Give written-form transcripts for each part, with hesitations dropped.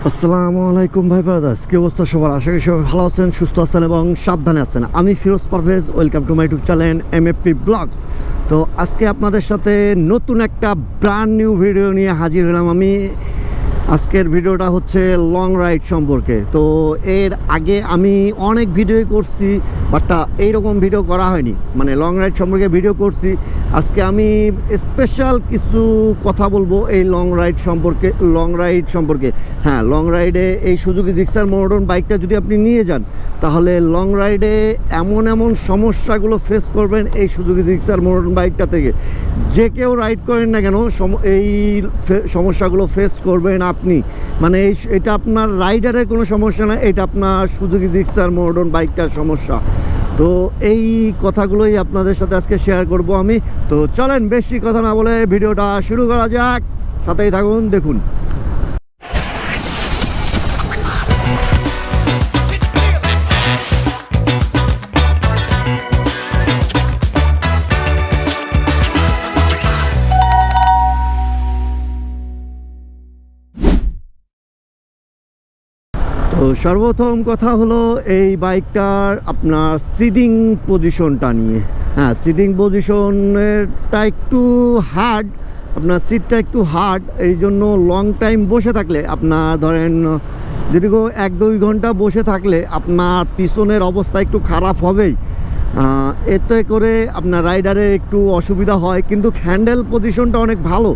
আসসালামু আলাইকুম ভাই ব্রাদার্স, কি অবস্থা সবার? আশা করি সবাই ভালো আছেন, সুস্থ আছেন এবং সাবধানে আছেন। আমি Feroz Parvez, welcome to my YouTube channel MFP blogs. তো আজকে আপনাদের সাথে নতুন একটা ব্র্যান্ড নিউ ভিডিও নিয়ে হাজির হলাম আমি। আজকের ভিডিওটা হচ্ছে লং রাইড সম্পর্কে। তো এর আগে আমি অনেক ভিডিও করছি, বাট এইরকম ভিডিও করা হয়নি, মানে লং রাইড সম্পর্কে ভিডিও করছি। আজকে আমি স্পেশাল কিছু কথা বলবো এই লং রাইড সম্পর্কে। হ্যাঁ, লং রাইডে এই সুজুকি জিক্সার মডার্ন বাইকটা যদি আপনি নিয়ে যান, তাহলে লং রাইডে এমন সমস্যাগুলো ফেস করবেন এই সুজুকি জিক্সার মডার্ন বাইকটা থেকে। যে কেউ রাইড করেন না কেন, এই সমস্যাগুলো ফেস করবেন আপনি। মানে এটা আপনার রাইডারের কোনো সমস্যা না, এটা আপনার সুজুকি জিক্সার মডার্ন বাইকটার সমস্যা। তো এই কথাগুলোই আপনাদের সাথে আজকে শেয়ার করব আমি। তো চলেন বেশি কথা না বলে ভিডিওটা শুরু করা যাক, সাথেই থাকুন, দেখুন। তো সর্বপ্রথম কথা হলো এই বাইকটার আপনার সিটিং পজিশনটা নিয়ে। হ্যাঁ, সিটিং পজিশনেরটা একটু হার্ড, আপনার সিটটা একটু হার্ড। এই জন্য লং টাইম বসে থাকলে, আপনার ধরেন দীর্ঘ 1-2 ঘন্টা বসে থাকলে আপনার পিছনের অবস্থা একটু খারাপ হবেই। এতে করে আপনার রাইডারের একটু অসুবিধা হয়, কিন্তু হ্যান্ডেল পজিশনটা অনেক ভালো।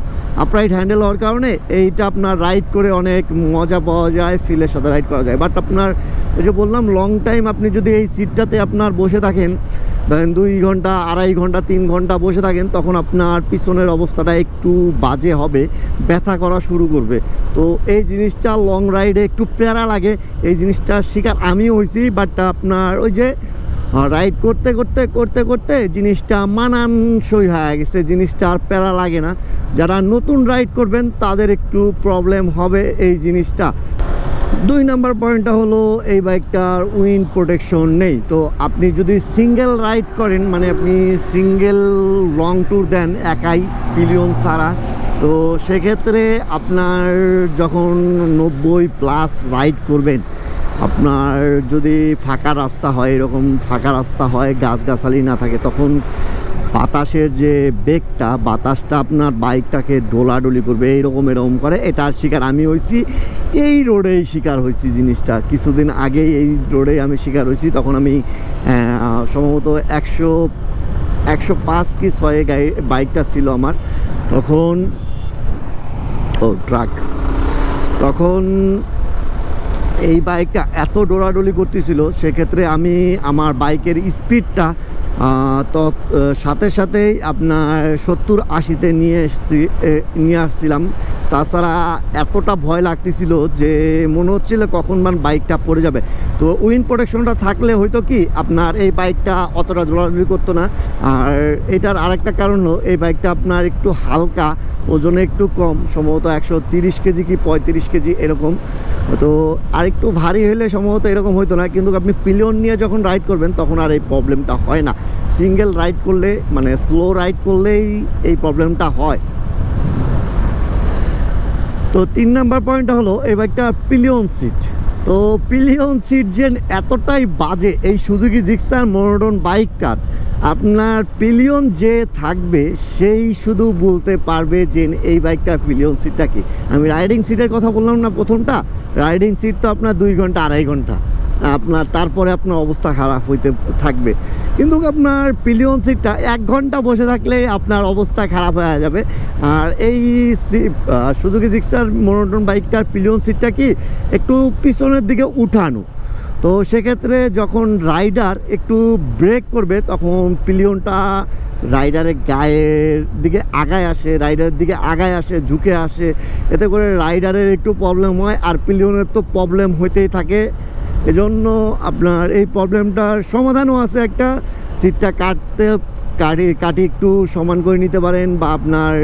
আপরাইট হ্যান্ডেল হওয়ার কারণে এইটা আপনার রাইড করে অনেক মজা পাওয়া যায়, ফিলের সাথে রাইড করা যায়। বাট আপনার ওই যে বললাম, লং টাইম আপনি যদি এই সিটটাতে আপনার বসে থাকেন, ধরেন 2 ঘন্টা, 2.5 ঘন্টা, 3 ঘন্টা বসে থাকেন, তখন আপনার পিছনের অবস্থাটা একটু বাজে হবে, ব্যথা করা শুরু করবে। তো এই জিনিসটা লং রাইডে একটু প্যারা লাগে। এই জিনিসটার শিকার আমিও হয়েছি, বাট আপনার ওই যে রাইড করতে করতে জিনিসটা মানানসই হয়ে গেছে, জিনিসটা আর প্যারা লাগে না। যারা নতুন রাইড করবেন তাদের একটু প্রবলেম হবে এই জিনিসটা। 2 নাম্বার পয়েন্টটা হলো এই বাইকটার উইন্ড প্রোটেকশন নেই। তো আপনি যদি সিঙ্গেল রাইড করেন, মানে আপনি সিঙ্গেল লং ট্যুর দেন একাই পিলিয়ন ছাড়া, তো সেক্ষেত্রে আপনার যখন 90+ রাইড করবেন, আপনার যদি ফাঁকা রাস্তা হয়, এরকম ফাঁকা রাস্তা হয়, গাছগাছালি না থাকে, তখন বাতাসের যে বেগটা, বাতাসটা আপনার বাইকটাকে ডোলাডুলি করবে, এরকম করে। এটার শিকার আমি হয়েছি, এই রোডেই শিকার হয়েছি জিনিসটা। কিছুদিন আগেই এই রোডেই আমি শিকার হয়েছি। তখন আমি সম্ভবত 105 কি 6 বাইকটা ছিল আমার তখন, ট্রাক। তখন এই বাইকটা এত ডোলাডুলি করতেছিল, সেক্ষেত্রে আমি আমার বাইকের স্পিডটা তো সাথেই আপনার 70-80-তে নিয়ে আসছিলাম। তাছাড়া এতটা ভয় লাগতেছিল যে মনে হচ্ছিল কখন বাইকটা পড়ে যাবে। তো উইন্ড প্রোটেকশনটা থাকলে হয়তো কি আপনার এই বাইকটা অতটা দৌড়াদৌড়ি করতো না। আর এটার আরেকটা কারণ হলো, এই বাইকটা আপনার একটু হালকা, ওজনে একটু কম, সম্ভবত 130 কেজি কি 35 কেজি এরকম। তো আর একটু ভারী হলে সম্ভবত এরকম হইতো না, কিন্তু আপনি পিলিয়ন নিয়ে যখন রাইড করবেন তখন আর এই প্রবলেমটা হয় না। সিঙ্গেল রাইড করলে, মানে স্লো রাইড করলেই এই প্রবলেমটা হয়। তো 3 নাম্বার পয়েন্টটা হলো এই বাইকটা পিলিয়ন সিট। তো পিলিয়ন সিট যে এতটাই বাজে এই সুজুকি জিক্সার মডার্ন বাইকটার, আপনার পিলিয়ন যে থাকবে সেই শুধু বলতে পারবে যে এই বাইকটার পিলিয়ন সিটটা কি। আমি রাইডিং সিটের কথা বললাম না প্রথমটা, রাইডিং সিট তো আপনার 2 ঘন্টা 2.5 ঘন্টা আপনার, তারপরে আপনার অবস্থা খারাপ হইতে থাকবে। কিন্তু আপনার পিলিয়ন সিটটা 1 ঘন্টা বসে থাকলে আপনার অবস্থা খারাপ হয়ে যাবে। আর এই সুজুকি জিক্সার মডার্ন বাইকটার পিলিয়ন সিটটা কি একটু পিছনের দিকে উঠানো। তো সেক্ষেত্রে যখন রাইডার একটু ব্রেক করবে, তখন পিলিয়নটা রাইডারের গায়ের দিকে আগায় আসে, ঝুঁকে আসে। এতে করে রাইডারের একটু প্রবলেম হয়, আর পিলিয়নের তো প্রবলেম হইতেই থাকে। এজন্য আপনার এই প্রবলেমটার সমাধানও আছে একটা, সিটটা কাটি একটু সমান করে নিতে পারেন, বা আপনার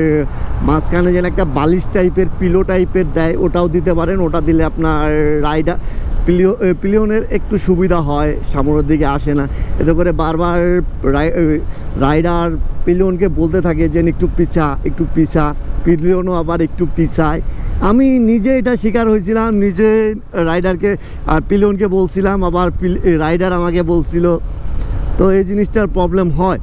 মাঝখানে যেন একটা বালিশ টাইপের, পিলো টাইপের দেয়, ওটাও দিতে পারেন। ওটা দিলে আপনার পিলিয়নের একটু সুবিধা হয়, সামনের দিকে আসে না, এতে করে বারবার রাইডার পিলিয়নকে বলতে থাকে যে একটু পিছা, পিলিয়নও আবার একটু পিছায়। আমি নিজে এটা শিকার হয়েছিলাম, নিজে রাইডারকে আর পিলিয়নকে বলছিলাম, আবার রাইডার আমাকে বলছিল, তো এই জিনিসটার প্রবলেম হয়।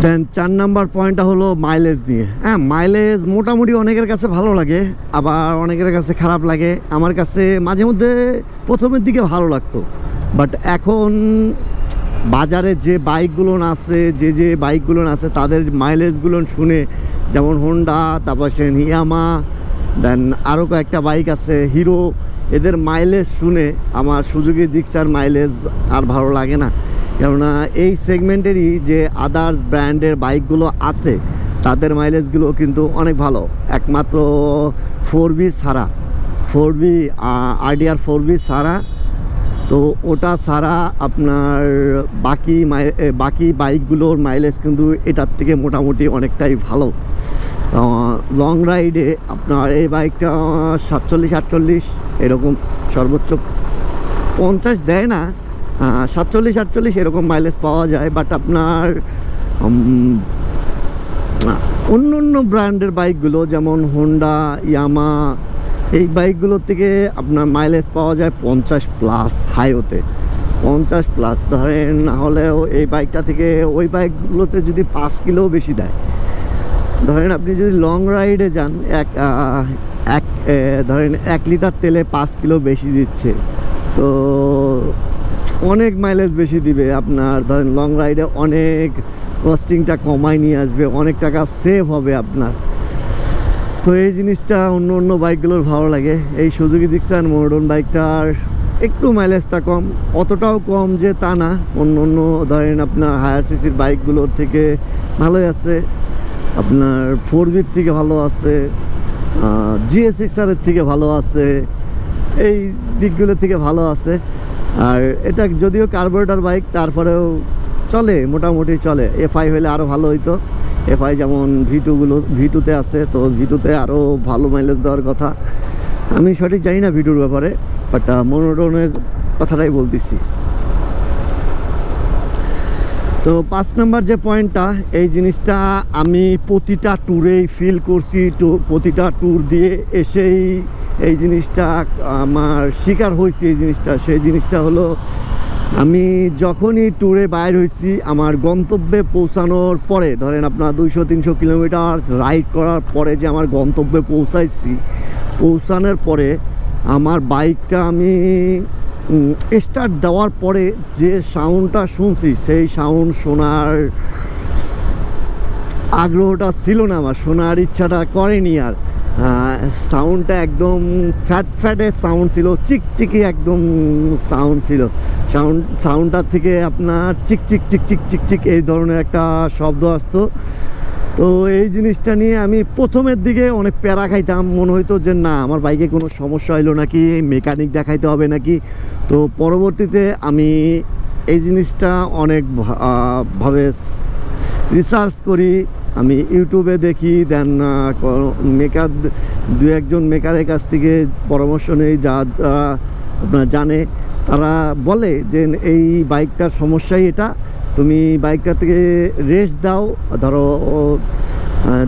দেন 4 নাম্বার পয়েন্টটা হলো মাইলেজ নিয়ে। হ্যাঁ, মাইলেজ মোটামুটি অনেকের কাছে ভালো লাগে, আবার অনেকের কাছে খারাপ লাগে। আমার কাছে মাঝে মধ্যে প্রথমের দিকে ভালো লাগতো, বাট এখন বাজারে যে বাইকগুলো আছে, যে বাইকগুলো আছে তাদের মাইলেজগুলো শুনে, যেমন হোন্ডা, তারপর সে ইয়ামা, দেন আরও কয়েকটা বাইক আছে হিরো, এদের মাইলেজ শুনে আমার সুজুকি জিক্সার মাইলেজ আর ভালো লাগে না। কেননা এই সেগমেন্টেরই যে আদার্স ব্র্যান্ডের বাইকগুলো আছে তাদের মাইলেজগুলো কিন্তু অনেক ভালো, একমাত্র 4V ছাড়া, 4V RDR 4V ছাড়া। তো ওটা ছাড়া আপনার বাকি বাইকগুলোর মাইলেজ কিন্তু এটার থেকে মোটামুটি অনেকটাই ভালো। লং রাইডে আপনার এই বাইকটা 47-48 এরকম, সর্বোচ্চ 50 দেয় না, 47-48 এরকম মাইলেজ পাওয়া যায়। বাট আপনার অন্য ব্র্যান্ডের বাইকগুলো যেমন হোন্ডা, ইয়ামা, এই বাইকগুলোর থেকে আপনার মাইলেজ পাওয়া যায় 50+, হাইওতে 50+। ধরেন না হলেও এই বাইকটা থেকে ওই বাইকগুলোতে যদি 5 কিলো বেশি দেয়। ধরেন আপনি যদি লং রাইডে যান, ধরেন 1 লিটার তেলে 5 কিলো বেশি দিচ্ছে, তো অনেক মাইলেজ বেশি দিবে আপনার। ধরেন লং রাইডে অনেক কস্টিংটা কমায় নিয়ে আসবে, অনেক টাকা সেভ হবে আপনার। তো এই জিনিসটা অন্য বাইকগুলোর ভালো লাগে। এই সুজুকি জিক্সার মডার্ন বাইকটার একটু মাইলেজটা কম, অতটাও কম যে তা না, অন্য ধরেন আপনার হায়ার সিসির বাইকগুলোর থেকে ভালোই আছে, আপনার 4Vর থেকে ভালো আছে, GSXR-এর থেকে ভালো আছে, এই দিকগুলো থেকে ভালো আছে। আর এটা যদিও কার্বোরেটর বাইক, তারপরেও চলে, মোটামুটি চলে। FI হলে আরও ভালো হইতো। FI যেমন V2-তে আছে, তো V2-তে আরও ভালো মাইলেজ দেওয়ার কথা। আমি সঠিক জানি না V2-র ব্যাপারে, বাট মনোটনের কথাটাই বলতেছি। তো 5 নাম্বার যে পয়েন্টটা, এই জিনিসটা আমি প্রতিটা ট্যুরেই ফিল করছি, প্রতিটা ট্যুর দিয়ে এসেই এই জিনিসটা আমার শিকার হয়েছি। সেই জিনিসটা হলো, আমি যখনই ট্যুরে বাইর হয়েছি, আমার গন্তব্যে পৌঁছানোর পরে, ধরেন আপনার 200-300 কিলোমিটার রাইড করার পরে যে আমার গন্তব্যে পৌঁছানোর পরে আমার বাইকটা আমি স্টার্ট দেওয়ার পরে যে সাউন্ডটা শুনছি, সেই সাউন্ড শোনার আগ্রহটা ছিল না আমার, শোনার ইচ্ছাটা করেনি আর। সাউন্ডটা একদম ফ্যাটের সাউন্ড ছিল, চিকচিকি একদম সাউন্ড ছিল। সাউন্ডটার থেকে আপনার চিক এই ধরনের একটা শব্দ আসতো। তো এই জিনিসটা নিয়ে আমি প্রথমের দিকে অনেক প্যারা খাইতাম, মনে হইতো যে না, আমার বাইকে কোনো সমস্যা হইলো নাকি, মেকানিক দেখাইতে হবে নাকি। তো পরবর্তীতে আমি এই জিনিসটা অনেক ভাবে রিসার্চ করি, আমি ইউটিউবে দেখি, দেন দু একজন মেকারের কাছ থেকে পরামর্শ নেই, যারা আপনার জানে, তারা বলে যে এই বাইকটার সমস্যাই এটা, তুমি বাইকটা থেকে রেস্ট দাও, ধরো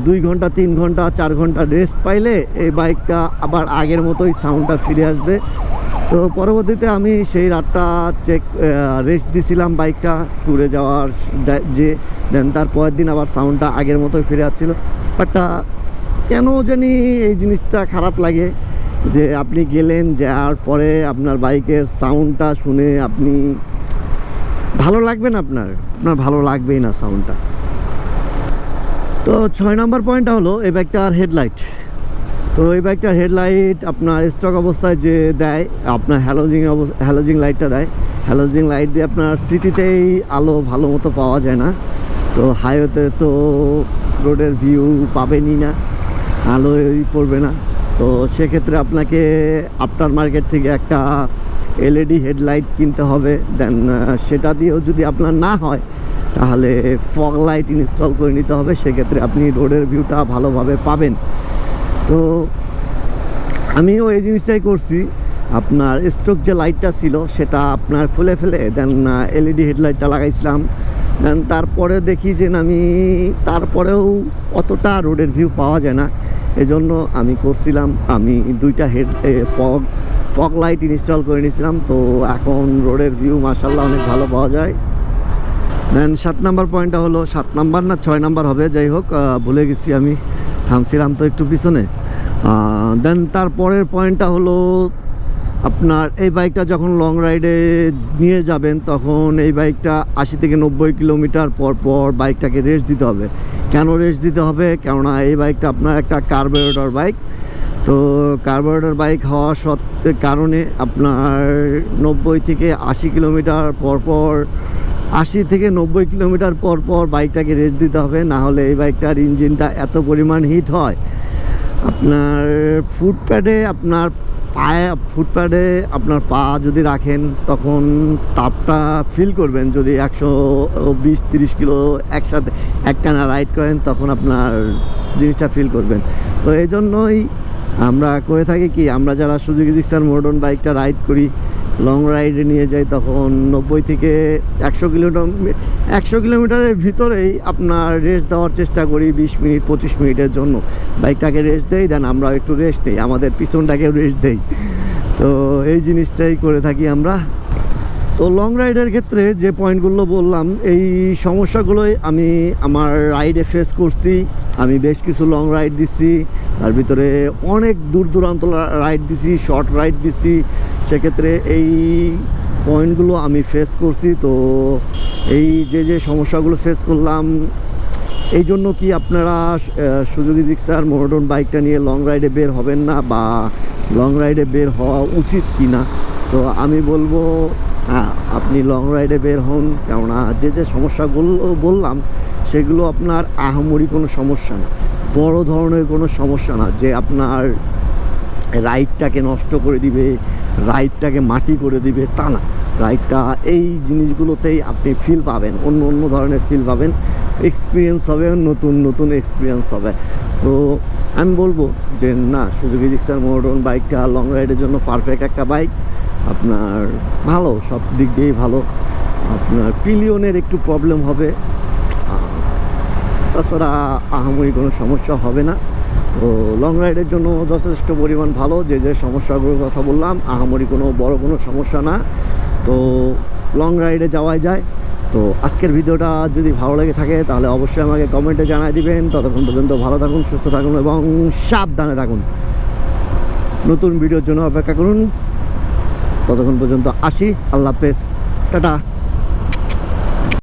2 ঘন্টা, 3 ঘন্টা, 4 ঘন্টা রেস্ট পাইলে এই বাইকটা আবার আগের মতোই সাউন্ডটা ফিরে আসবে। তো পরবর্তীতে আমি সেই রাতটা রেস্ট দিছিলাম বাইকটা ট্যুরে যাওয়ার দেন তার পরের দিন আবার সাউন্ডটা আগের মতোই ফিরে আসছিলো। বাট কেন জানি এই জিনিসটা খারাপ লাগে যে আপনি গেলেন, যাওয়ার পরে আপনার বাইকের সাউন্ডটা শুনে আপনি ভালো লাগবে না, আপনার ভালো লাগবেই না সাউন্ডটা। তো 6 নম্বর পয়েন্টটা হলো এই বাইকটার হেডলাইট। তো এই বাইকটার হেডলাইট আপনার স্টক অবস্থায় যে দেয়, আপনার হ্যালোজিং লাইটটা দেয়। হ্যালোজিং লাইট দিয়ে আপনার সিটিতেই আলো ভালো মতো পাওয়া যায় না, তো হাইওয়েতে তো রোডের ভিউ পাবেনই না, আলোই পড়বে না। তো সেক্ষেত্রে আপনাকে আফটার মার্কেট থেকে একটা LED হেডলাইট কিনতে হবে। দেন সেটা দিয়েও যদি আপনার না হয়, তাহলে ফগ লাইট ইনস্টল করে নিতে হবে, সেক্ষেত্রে আপনি রোডের ভিউটা ভালোভাবে পাবেন। তো আমিও এই জিনিসটাই করছি, আপনার স্ট্রোক যে লাইটটা ছিল সেটা আপনার খুলে ফেলে দেন এলইডি হেডলাইটটা লাগাইছিলাম। দেন তারপরে দেখি যে আমি তারপরেও অতটা রোডের ভিউ পাওয়া যায় না, এজন্য আমি করছিলাম আমি দুইটা ফগ লাইট ইনস্টল করে নিয়েছিলাম। তো এখন রোডের ভিউ মাশাআল্লাহ অনেক ভালো পাওয়া যায়। দেন 7 নাম্বার পয়েন্টটা হলো, 7 নাম্বার না 6 নাম্বার হবে, যাই হোক ভুলে গেছি, আমি থামছিলাম তো একটু পিছনে। দেন তারপরের পয়েন্টটা হলো আপনার এই বাইকটা যখন লং রাইডে নিয়ে যাবেন তখন এই বাইকটা 80 থেকে 90 কিলোমিটার পর পর বাইকটাকে রেস্ট দিতে হবে। কেন রেস্ট দিতে হবে? কেননা এই বাইকটা আপনার একটা কার্বোরেটর বাইক। তো কার্বোরেটর বাইক হওয়ার কারণে আপনার 90 থেকে 80 কিলোমিটার পর পর 80 থেকে 90 কিলোমিটার পর পর বাইকটাকে রেস্ট দিতে হবে, না হলে এই বাইকটার ইঞ্জিনটা এত পরিমাণ হিট হয়। আপনার ফুটপ্যাডে আপনার পা যদি রাখেন তখন তাপটা ফিল করবেন। যদি 120-30 কিলো একসাথে একটানা রাইড করেন তখন আপনার জিনিসটা ফিল করবেন। তো এই জন্যই আমরা করে থাকি কি, আমরা যারা সুজুকি জিক্সার মডার্ন বাইকটা রাইড করি, লং রাইডে নিয়ে যাই, তখন 90 থেকে 100 কিলোমিটারের ভিতরেই আপনার রেস্ট দেওয়ার চেষ্টা করি 20 মিনিট 25 মিনিটের জন্য। বাইকটাকে রেস্ট দেই, দেন আমরা একটু রেস্ট নেই, আমাদের পিছনটাকেও রেস্ট দেই। তো এই জিনিসটাই করে থাকি আমরা। তো লং রাইডের ক্ষেত্রে যে পয়েন্টগুলো বললাম, এই সমস্যাগুলোই আমি আমার রাইডে ফেস করছি। আমি বেশ কিছু লং রাইড দিছি, তার ভিতরে অনেক দূর দূরান্ত রাইড দিছি, শর্ট রাইড দিছি, সেক্ষেত্রে এই পয়েন্টগুলো আমি ফেস করছি। তো এই যে সমস্যাগুলো ফেস করলাম, এই জন্য কি আপনারা সুজুকি জিক্সার মডার্ন বাইকটা নিয়ে লং রাইডে বের হবেন না, বা লং রাইডে বের হওয়া উচিত কি না? তো আমি বলবো হ্যাঁ, আপনি লং রাইডে বের হন, কেননা যে সমস্যাগুলো বললাম সেগুলো আপনার আহামরি কোনো সমস্যা না, বড় ধরনের কোনো সমস্যা না যে আপনার রাইডটাকে নষ্ট করে দিবে, রাইডটাকে মাটি করে দিবে, তা না। রাইডটা এই জিনিসগুলোতেই আপনি ফিল পাবেন, অন্য ধরনের ফিল পাবেন, এক্সপিরিয়েন্স হবে, নতুন এক্সপিরিয়েন্স হবে। তো আমি বলবো যে না, সুজুকি জিক্সার মডার্ন বাইকটা লং রাইডের জন্য পারফেক্ট একটা বাইক। আপনার ভালো, সব দিক দিয়েই ভালো। আপনার পিলিয়নের একটু প্রবলেম হবে, তাছাড়া আহামরি কোনো সমস্যা হবে না। তো লং রাইডের জন্য যথেষ্ট পরিমাণ ভালো। যে সমস্যাগুলোর কথা বললাম আহামরি বড় কোনো সমস্যা না, তো লং রাইডে যাওয়াই যায়। তো আজকের ভিডিওটা যদি ভালো লেগে থাকে তাহলে অবশ্যই আমাকে কমেন্টে জানাই দিবেন। ততক্ষণ পর্যন্ত ভালো থাকুন, সুস্থ থাকুন এবং সাবধানে থাকুন। নতুন ভিডিওর জন্য অপেক্ষা করুন। ততক্ষণ পর্যন্ত আসি, আল্লাহ হাফেজ, টাটা।